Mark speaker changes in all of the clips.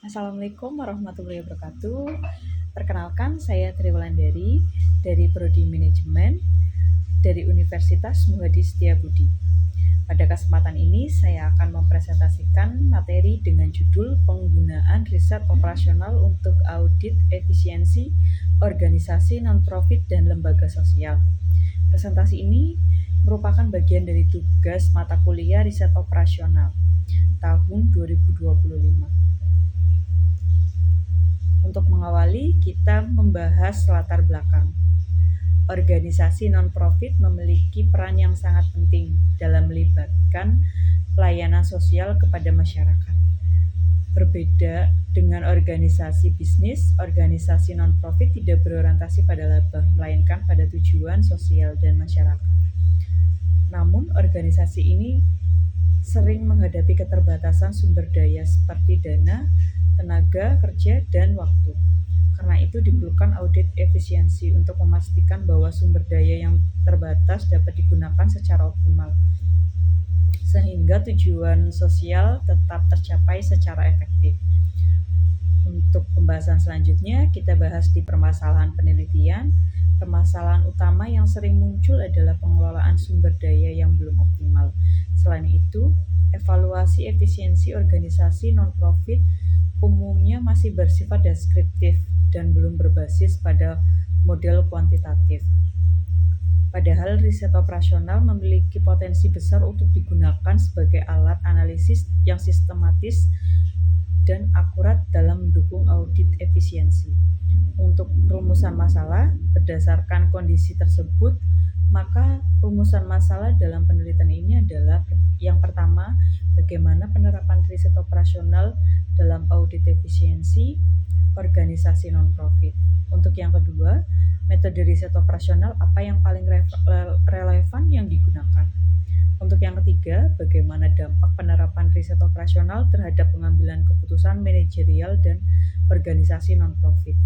Speaker 1: Assalamualaikum warahmatullahi wabarakatuh. Perkenalkan, saya Triwulandari dari Prodi Manajemen dari Universitas Muhadi Setiabudi. Pada kesempatan ini, saya akan mempresentasikan materi dengan judul penggunaan riset operasional untuk audit efisiensi organisasi non-profit dan lembaga sosial. Presentasi ini merupakan bagian dari tugas mata kuliah riset operasional tahun 2025. Untuk mengawali, kita membahas latar belakang. Organisasi non-profit memiliki peran yang sangat penting dalam melibatkan pelayanan sosial kepada masyarakat. Berbeda dengan organisasi bisnis, organisasi non-profit tidak berorientasi pada laba, melainkan pada tujuan sosial dan masyarakat. Namun, organisasi ini sering menghadapi keterbatasan sumber daya seperti dana, tenaga kerja, dan waktu. Karena itu diperlukan audit efisiensi untuk memastikan bahwa sumber daya yang terbatas dapat digunakan secara optimal, sehingga tujuan sosial tetap tercapai secara efektif. Untuk pembahasan selanjutnya, kita bahas di permasalahan penelitian. Permasalahan utama yang sering muncul adalah pengelolaan sumber daya yang belum optimal. Selain itu, evaluasi efisiensi organisasi non-profit umumnya masih bersifat deskriptif dan belum berbasis pada model kuantitatif. Padahal riset operasional memiliki potensi besar untuk digunakan sebagai alat analisis yang sistematis dan akurat dalam mendukung audit efisiensi. Untuk rumusan masalah berdasarkan kondisi tersebut, maka rumusan masalah dalam penelitian ini adalah yang pertama, bagaimana penerapan riset operasional dalam audit efisiensi organisasi non-profit. Untuk yang kedua, metode riset operasional apa yang paling relevan yang digunakan. Untuk yang ketiga, bagaimana dampak penerapan riset operasional terhadap pengambilan keputusan manajerial dan organisasi non-profit.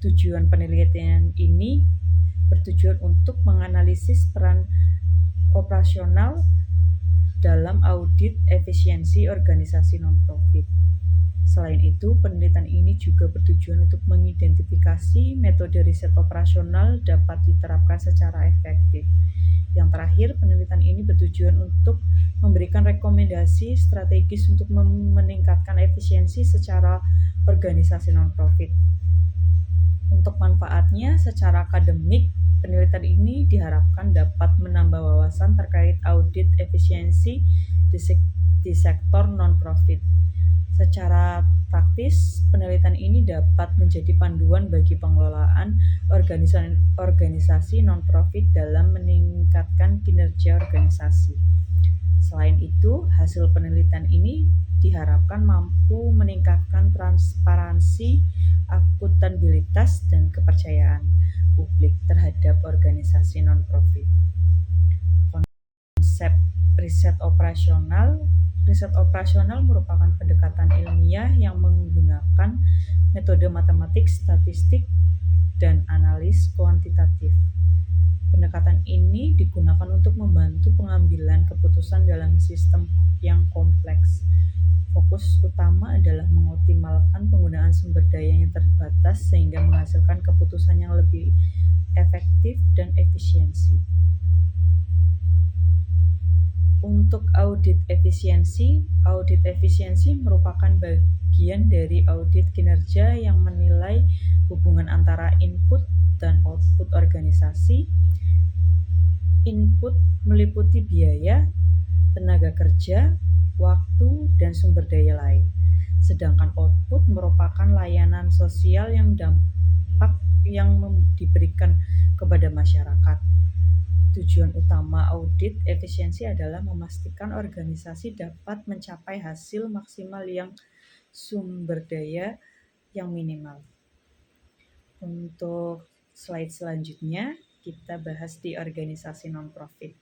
Speaker 1: Tujuan penelitian ini bertujuan untuk menganalisis peran operasional dalam audit efisiensi organisasi non-profit. Selain itu, penelitian ini juga bertujuan untuk mengidentifikasi metode riset operasional dapat diterapkan secara efektif. Yang terakhir, penelitian ini bertujuan untuk memberikan rekomendasi strategis untuk meningkatkan efisiensi secara organisasi non-profit. Untuk manfaatnya secara akademik, penelitian ini diharapkan dapat menambah wawasan terkait audit efisiensi di sektor non-profit. Secara praktis, penelitian ini dapat menjadi panduan bagi pengelolaan organisasi non-profit dalam meningkatkan kinerja organisasi. Selain itu, hasil penelitian ini diharapkan mampu meningkatkan transparansi, akuntabilitas, dan kepercayaan publik terhadap organisasi non-profit. Konsep riset operasional merupakan pendekatan ilmiah yang menggunakan metode matematik, statistik, dan analis kuantitatif. Pendekatan ini digunakan untuk membantu pengambilan keputusan dalam sistem yang kompleks. Fokus utama adalah mengoptimalkan penggunaan sumber daya yang terbatas sehingga menghasilkan keputusan yang lebih efektif dan efisiensi. Untuk audit efisiensi merupakan bagian dari audit kinerja yang menilai hubungan antara input dan output organisasi. Input meliputi biaya, tenaga kerja, waktu, dan sumber daya lain. Sedangkan output merupakan layanan sosial yang diberikan kepada masyarakat. Tujuan utama audit efisiensi adalah memastikan organisasi dapat mencapai hasil maksimal yang sumber daya yang minimal. Untuk slide selanjutnya, kita bahas di organisasi non-profit.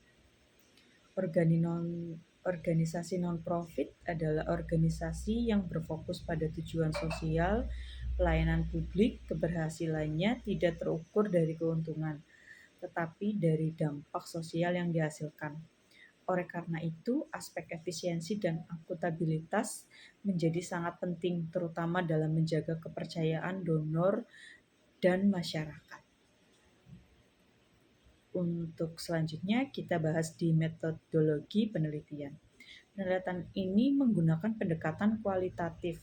Speaker 1: Organisasi non-profit adalah organisasi yang berfokus pada tujuan sosial, pelayanan publik. Keberhasilannya tidak terukur dari keuntungan, tetapi dari dampak sosial yang dihasilkan. Oleh karena itu, aspek efisiensi dan akuntabilitas menjadi sangat penting, terutama dalam menjaga kepercayaan donor dan masyarakat. Untuk selanjutnya, kita bahas di metodologi penelitian. Penelitian ini menggunakan pendekatan kualitatif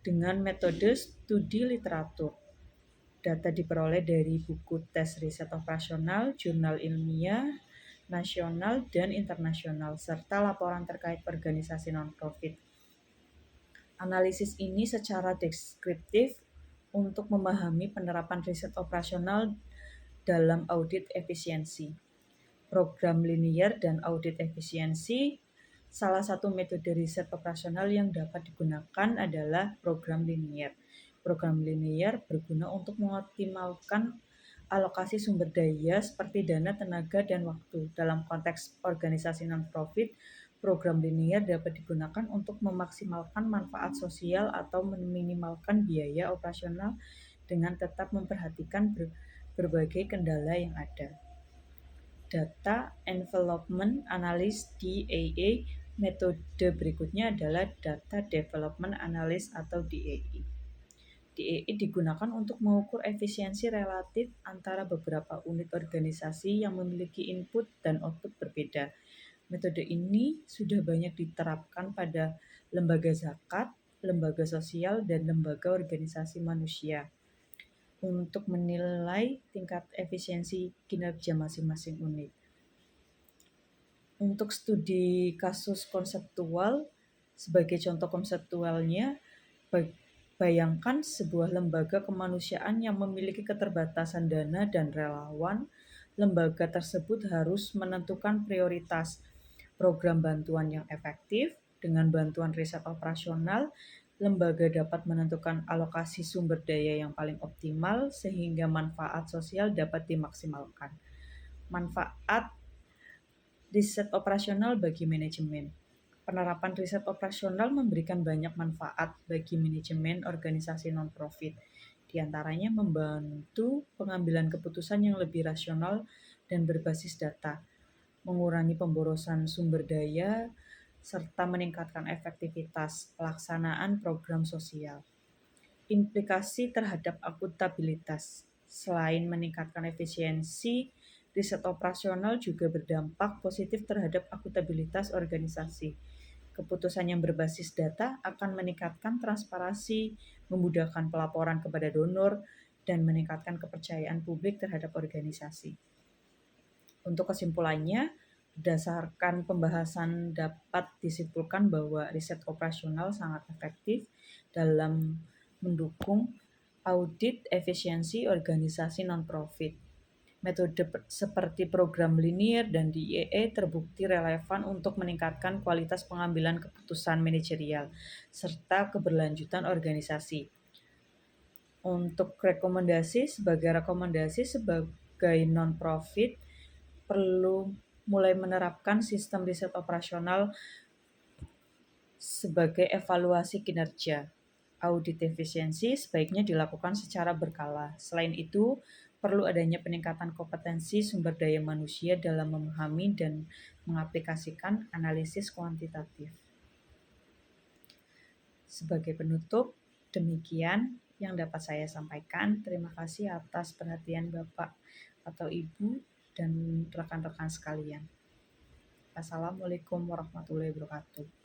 Speaker 1: dengan metode studi literatur. Data diperoleh dari buku tes riset operasional, jurnal ilmiah, nasional dan internasional, serta laporan terkait organisasi non-profit. Analisis ini secara deskriptif untuk memahami penerapan riset operasional dalam audit efisiensi. Program linier dan audit efisiensi. Salah satu metode riset operasional yang dapat digunakan adalah program linier. Program linier berguna untuk mengoptimalkan alokasi sumber daya seperti dana, tenaga, dan waktu. Dalam konteks organisasi non-profit, program linier dapat digunakan untuk memaksimalkan manfaat sosial atau meminimalkan biaya operasional dengan tetap memperhatikan berbagai kendala yang ada. Data Envelopment Analysis (DAA). Metode berikutnya adalah Data Development Analysis atau DAA. DAA digunakan untuk mengukur efisiensi relatif antara beberapa unit organisasi yang memiliki input dan output berbeda. Metode ini sudah banyak diterapkan pada lembaga zakat, lembaga sosial, dan lembaga organisasi manusia untuk menilai tingkat efisiensi kinerja masing-masing unit. Untuk studi kasus konseptual, sebagai contoh konseptualnya, bayangkan sebuah lembaga kemanusiaan yang memiliki keterbatasan dana dan relawan. Lembaga tersebut harus menentukan prioritas program bantuan yang efektif. Dengan bantuan riset operasional, lembaga dapat menentukan alokasi sumber daya yang paling optimal sehingga manfaat sosial dapat dimaksimalkan. Manfaat riset operasional bagi manajemen. Penerapan riset operasional memberikan banyak manfaat bagi manajemen organisasi non-profit. Di antaranya membantu pengambilan keputusan yang lebih rasional dan berbasis data, mengurangi pemborosan sumber daya, serta meningkatkan efektivitas pelaksanaan program sosial. Implikasi terhadap akuntabilitas. Selain meningkatkan efisiensi, riset operasional juga berdampak positif terhadap akuntabilitas organisasi. Keputusan yang berbasis data akan meningkatkan transparansi, memudahkan pelaporan kepada donor, dan meningkatkan kepercayaan publik terhadap organisasi. Untuk kesimpulannya, berdasarkan pembahasan dapat disimpulkan bahwa riset operasional sangat efektif dalam mendukung audit efisiensi organisasi non-profit. Metode seperti program linier dan DAA terbukti relevan untuk meningkatkan kualitas pengambilan keputusan manajerial serta keberlanjutan organisasi. Untuk sebagai rekomendasi sebagai non-profit perlu mulai menerapkan sistem riset operasional sebagai evaluasi kinerja. Audit efisiensi sebaiknya dilakukan secara berkala. Selain itu, perlu adanya peningkatan kompetensi sumber daya manusia dalam memahami dan mengaplikasikan analisis kuantitatif. Sebagai penutup, demikian yang dapat saya sampaikan. Terima kasih atas perhatian Bapak atau Ibu dan rekan-rekan sekalian. Assalamualaikum warahmatullahi wabarakatuh.